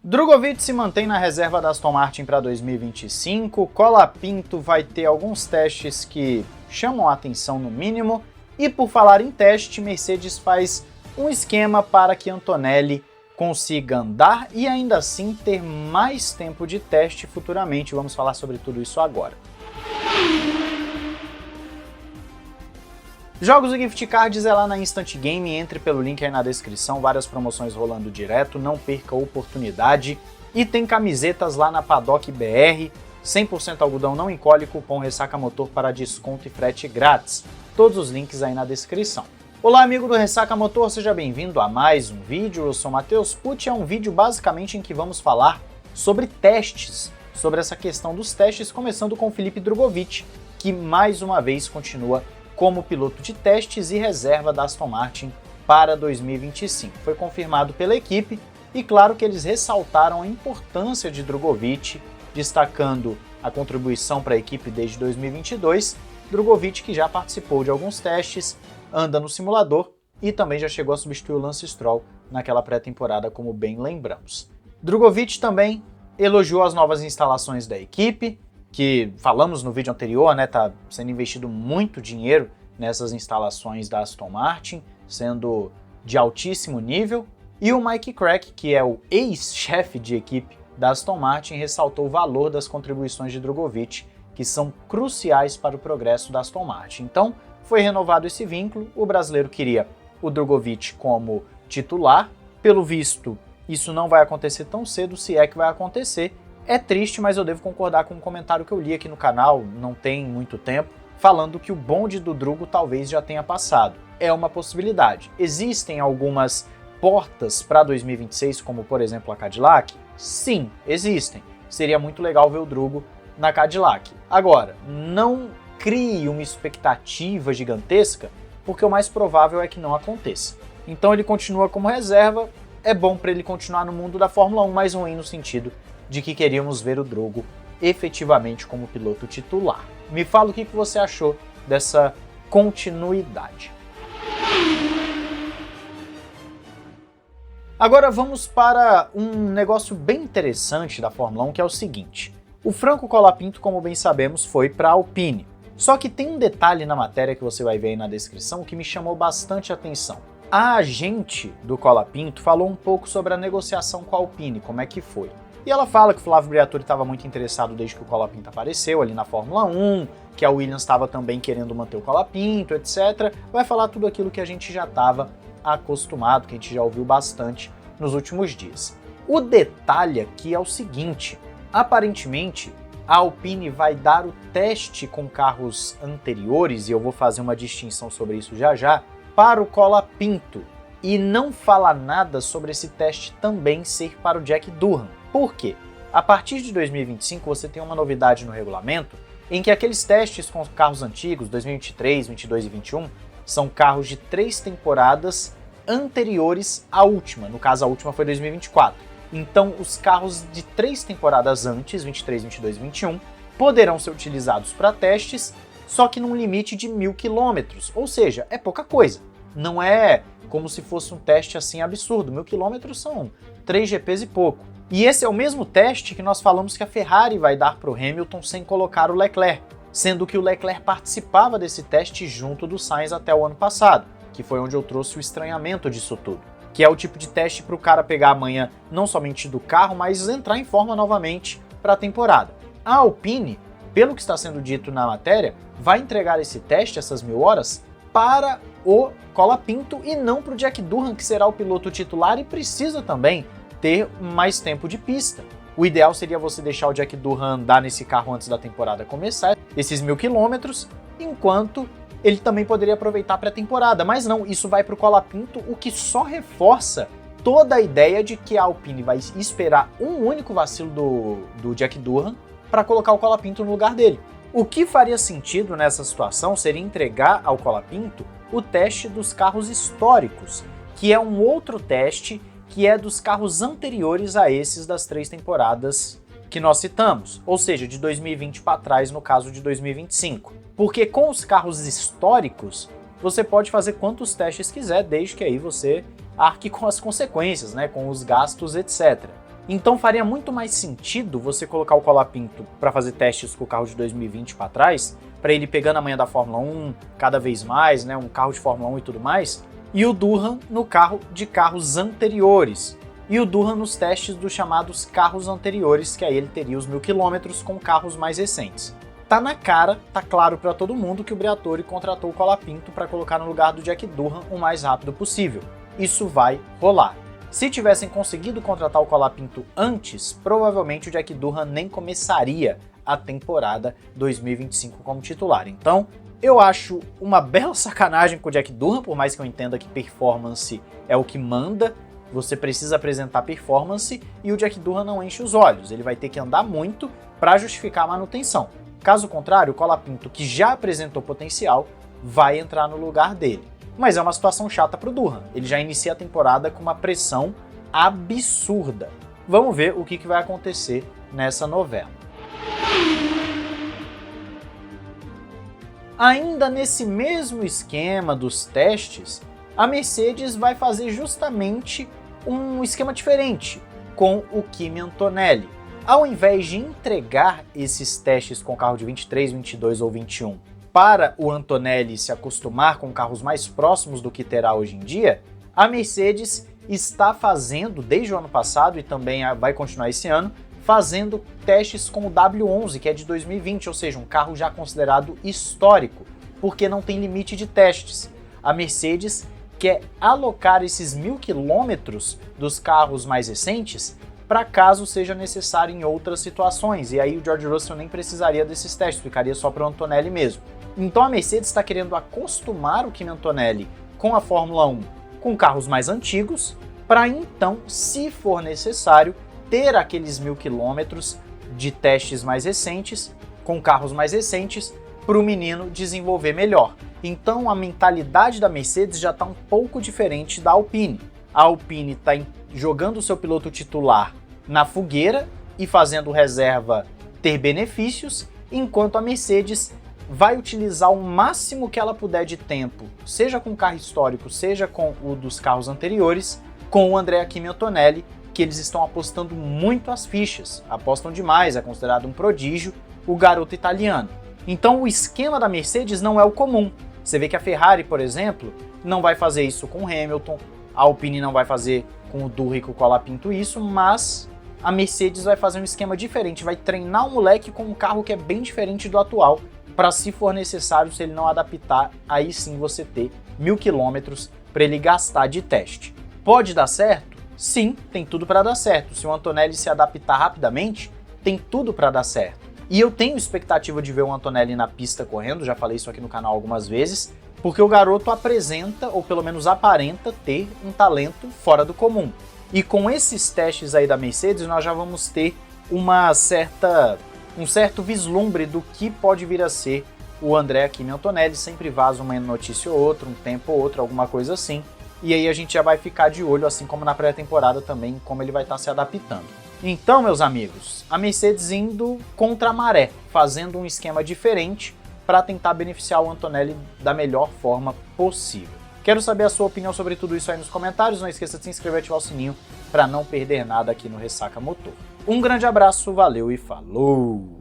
Drugovich se mantém na reserva da Aston Martin para 2025, Colapinto vai ter alguns testes que chamam a atenção no mínimo, e por falar em teste, Mercedes faz um esquema para que Antonelli consiga andar e ainda assim ter mais tempo de teste futuramente. Vamos falar sobre tudo isso agora. Jogos e gift cards é lá na Instant Game, entre pelo link aí na descrição, várias promoções rolando direto, não perca a oportunidade. E tem camisetas lá na Paddock BR, 100% algodão não encolhe, cupom Ressaca Motor para desconto e frete grátis. Todos os links aí na descrição. Olá amigo do Ressaca Motor, seja bem-vindo a mais um vídeo, eu sou Matheus Pucci, é um vídeo basicamente em que vamos falar sobre testes, sobre essa questão dos testes, começando com Felipe Drugovich, que mais uma vez continua como piloto de testes e reserva da Aston Martin para 2025. Foi confirmado pela equipe e claro que eles ressaltaram a importância de Drugovich, destacando a contribuição para a equipe desde 2022, Drugovich que já participou de alguns testes, anda no simulador e também já chegou a substituir o Lance Stroll naquela pré-temporada, como bem lembramos. Drugovich também elogiou as novas instalações da equipe, que falamos no vídeo anterior, né, tá sendo investido muito dinheiro nessas instalações da Aston Martin, sendo de altíssimo nível, e o Mike Crack, que é o ex-chefe de equipe da Aston Martin, ressaltou o valor das contribuições de Drugovich, que são cruciais para o progresso da Aston Martin. Então, foi renovado esse vínculo, o brasileiro queria o Drugovich como titular, pelo visto isso não vai acontecer tão cedo, se é que vai acontecer. É triste, mas eu devo concordar com um comentário que eu li aqui no canal, não tem muito tempo, falando que o bonde do Drugo talvez já tenha passado. É uma possibilidade. Existem algumas portas para 2026, como por exemplo a Cadillac? Sim, existem. Seria muito legal ver o Drugo na Cadillac. Agora, não crie uma expectativa gigantesca, porque o mais provável é que não aconteça. Então ele continua como reserva, é bom para ele continuar no mundo da Fórmula 1, mas ruim no sentido de que queríamos ver o Drugo efetivamente como piloto titular. Me fala o que você achou dessa continuidade. Agora vamos para um negócio bem interessante da Fórmula 1, que é o seguinte. O Franco Colapinto, como bem sabemos, foi para a Alpine. Só que tem um detalhe na matéria que você vai ver aí na descrição que me chamou bastante atenção. A agente do Colapinto falou um pouco sobre a negociação com a Alpine, como é que foi. E ela fala que o Flávio Briatore estava muito interessado desde que o Colapinto apareceu ali na Fórmula 1, que a Williams estava também querendo manter o Colapinto, etc. Vai falar tudo aquilo que a gente já estava acostumado, que a gente já ouviu bastante nos últimos dias. O detalhe aqui é o seguinte, aparentemente a Alpine vai dar o teste com carros anteriores, e eu vou fazer uma distinção sobre isso já já, para o Colapinto, e não fala nada sobre esse teste também ser para o Jack Durham. Por quê? A partir de 2025 você tem uma novidade no regulamento em que aqueles testes com carros antigos, 2023, 22 e 21, são carros de 3 temporadas anteriores à última, no caso a última foi 2024. Então os carros de 3 temporadas antes, 23, 22 e 21, poderão ser utilizados para testes, só que num limite de 1.000 km, ou seja, é pouca coisa. Não é como se fosse um teste assim absurdo, 1.000 km são 3 GPs e pouco. E esse é o mesmo teste que nós falamos que a Ferrari vai dar para o Hamilton sem colocar o Leclerc, sendo que o Leclerc participava desse teste junto do Sainz até o ano passado, que foi onde eu trouxe o estranhamento disso tudo, que é o tipo de teste para o cara pegar a manha não somente do carro, mas entrar em forma novamente para a temporada. A Alpine, pelo que está sendo dito na matéria, vai entregar esse teste, essas 1.000 horas, para o Colapinto e não para o Jack Durham, que será o piloto titular e precisa também ter mais tempo de pista. O ideal seria você deixar o Jack Durham andar nesse carro antes da temporada começar, esses 1.000 km, enquanto ele também poderia aproveitar a pré-temporada, mas não, isso vai para o Colapinto, o que só reforça toda a ideia de que a Alpine vai esperar um único vacilo do Jack Durham para colocar o Colapinto no lugar dele. O que faria sentido nessa situação seria entregar ao Colapinto o teste dos carros históricos, que é um outro teste que é dos carros anteriores a esses das 3 temporadas que nós citamos, ou seja, de 2020 para trás no caso de 2025. Porque com os carros históricos, você pode fazer quantos testes quiser, desde que aí você arque com as consequências, né, com os gastos, etc. Então faria muito mais sentido você colocar o Colapinto para fazer testes com o carro de 2020 para trás, para ele pegando a manha da Fórmula 1 cada vez mais, né, um carro de Fórmula 1 e tudo mais, e o Durham no carro de carros anteriores, e o Durham nos testes dos chamados carros anteriores, que aí ele teria os 1000 km com carros mais recentes. Tá na cara, tá claro para todo mundo que o Briatore contratou o Colapinto para colocar no lugar do Jack Durham o mais rápido possível. Isso vai rolar. Se tivessem conseguido contratar o Colapinto antes, provavelmente o Jack Durham nem começaria a temporada 2025 como titular. Então, eu acho uma bela sacanagem com o Jack Durham, por mais que eu entenda que performance é o que manda, você precisa apresentar performance e o Jack Durham não enche os olhos, ele vai ter que andar muito para justificar a manutenção. Caso contrário, o Colapinto, que já apresentou potencial, vai entrar no lugar dele. Mas é uma situação chata para o Durham, ele já inicia a temporada com uma pressão absurda. Vamos ver o que vai acontecer nessa novela. Ainda nesse mesmo esquema dos testes, a Mercedes vai fazer justamente um esquema diferente com o Kimi Antonelli. Ao invés de entregar esses testes com carro de 23, 22 ou 21 para o Antonelli se acostumar com carros mais próximos do que terá hoje em dia, a Mercedes está fazendo, desde o ano passado e também vai continuar esse ano, fazendo testes com o W11, que é de 2020, ou seja, um carro já considerado histórico, porque não tem limite de testes. A Mercedes quer alocar esses 1000 km dos carros mais recentes para caso seja necessário em outras situações, e aí o George Russell nem precisaria desses testes, ficaria só para o Antonelli mesmo. Então a Mercedes está querendo acostumar o Kimi Antonelli com a Fórmula 1 com carros mais antigos, para então, se for necessário, ter aqueles 1000 km de testes mais recentes, com carros mais recentes, para o menino desenvolver melhor. Então a mentalidade da Mercedes já está um pouco diferente da Alpine. A Alpine está jogando o seu piloto titular na fogueira e fazendo reserva ter benefícios, enquanto a Mercedes vai utilizar o máximo que ela puder de tempo, seja com o carro histórico, seja com o dos carros anteriores, com o Andrea Kimi Antonelli, que eles estão apostando muito as fichas, apostam demais, é considerado um prodígio, o garoto italiano. Então o esquema da Mercedes não é o comum. Você vê que a Ferrari, por exemplo, não vai fazer isso com o Hamilton, a Alpine não vai fazer com o Durham e com o Colapinto isso, mas a Mercedes vai fazer um esquema diferente, vai treinar o moleque com um carro que é bem diferente do atual, para se for necessário, se ele não adaptar, aí sim você ter 1000 km para ele gastar de teste. Pode dar certo? Sim, tem tudo para dar certo. Se o Antonelli se adaptar rapidamente, tem tudo para dar certo. E eu tenho expectativa de ver o Antonelli na pista correndo, já falei isso aqui no canal algumas vezes, porque o garoto apresenta, ou pelo menos aparenta, ter um talento fora do comum. E com esses testes aí da Mercedes, nós já vamos ter um certo vislumbre do que pode vir a ser o Andrea Kimi Antonelli. Sempre vaza uma notícia ou outra, um tempo ou outro, alguma coisa assim. E aí a gente já vai ficar de olho, assim como na pré-temporada também, como ele vai estar se adaptando. Então, meus amigos, a Mercedes indo contra a maré, fazendo um esquema diferente para tentar beneficiar o Antonelli da melhor forma possível. Quero saber a sua opinião sobre tudo isso aí nos comentários, não esqueça de se inscrever e ativar o sininho para não perder nada aqui no Ressaca Motor. Um grande abraço, valeu e falou!